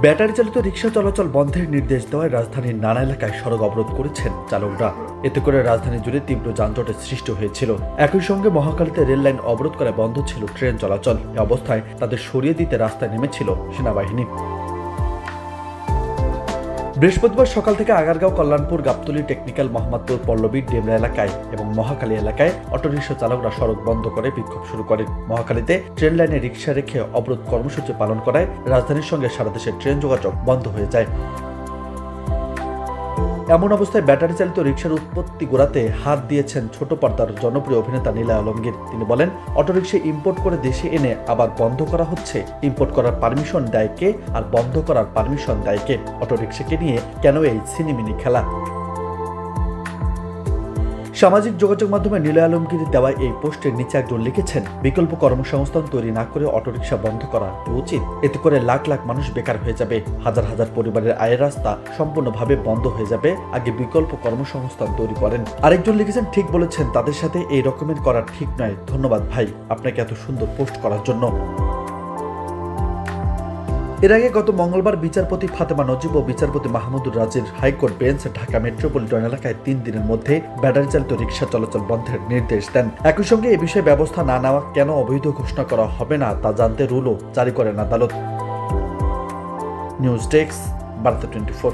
Battery চালিত রিকশা চলাচল বন্ধের নির্দেশ দেওয়ায় রাজধানীর নানা এলাকায় সড়ক অবরোধ করেছেন চালকরা। এতে করে রাজধানী জুড়ে তীব্র যানজটের সৃষ্টি হয়েছিল। একই সঙ্গে মহাখালীতে রেল লাইন অবরোধ করে বন্ধ ছিল ট্রেন চলাচল। এ অবস্থায় তাদের সরিয়ে দিতে রাস্তায় নেমেছিল সেনাবাহিনী। বৃহস্পতিবার সকাল থেকে আগারগাঁও, কল্যাণপুর, গাবতলী, টেকনিক্যাল, মোহাম্মদপুর, পল্লবী, ডেমরা এলাকায় এবং মহাখালী এলাকায় অটোরিকশা চালকরা সড়ক বন্ধ করে বিক্ষোভ শুরু করেন। মহাখালীতে ট্রেন লাইনে রিকশা রেখে অবরোধ কর্মসূচি পালন করায় রাজধানীর সঙ্গে সারা দেশের ট্রেন যোগাযোগ বন্ধ হয়ে যায়। এমন অবস্থায় ব্যাটারি চালিত রিকশার উৎপত্তি গোড়াতে হাত দিয়েছেন ছোট পর্দার জনপ্রিয় অভিনেতা নীলা আলমগীর। তিনি বলেন, অটোরিকশা ইম্পোর্ট করে দেশে এনে আবার বন্ধ করা হচ্ছে। ইম্পোর্ট করার পারমিশন দেয় কে আর বন্ধ করার পারমিশন দেয় কে? অটোরিকশাকে নিয়ে কেন এই সিনেমিনি খেলা? সামাজিক যোগাযোগ মাধ্যমে নীলা আলমগীর দেওয়া এই পোস্টের নিচে একজন লিখেছেন, বিকল্প কর্মসংস্থান তৈরি না করে অটোরিকশা বন্ধ করা উচিত। এতে করে লাখ লাখ মানুষ বেকার হয়ে যাবে, হাজার হাজার পরিবারের আয়ের রাস্তা সম্পূর্ণভাবে বন্ধ হয়ে যাবে। আগে বিকল্প কর্মসংস্থান তৈরি করেন। আরেকজন লিখেছেন, ঠিক বলেছেন, তাদের সাথে এই রকমের করা ঠিক নয়। ধন্যবাদ ভাই, আপনাকে এত সুন্দর পোস্ট করার জন্য। এর আগে গত মঙ্গলবার বিচারপতি ফাতেমা নজিব ও বিচারপতি মাহমুদুর রাজির হাইকোর্ট বেঞ্চ ঢাকা মেট্রোপলিটন এলাকায় 3 দিনের মধ্যে ব্যাটারি চালিত রিকশা চলাচল বন্ধের নির্দেশ দেন। একই সঙ্গে এ বিষয়ে ব্যবস্থা না নেওয়া কেন অবৈধ ঘোষণা করা হবে না তা জানতে রুলও জারি করেন আদালত। নিউজ ডেস্ক, বার্তা 24।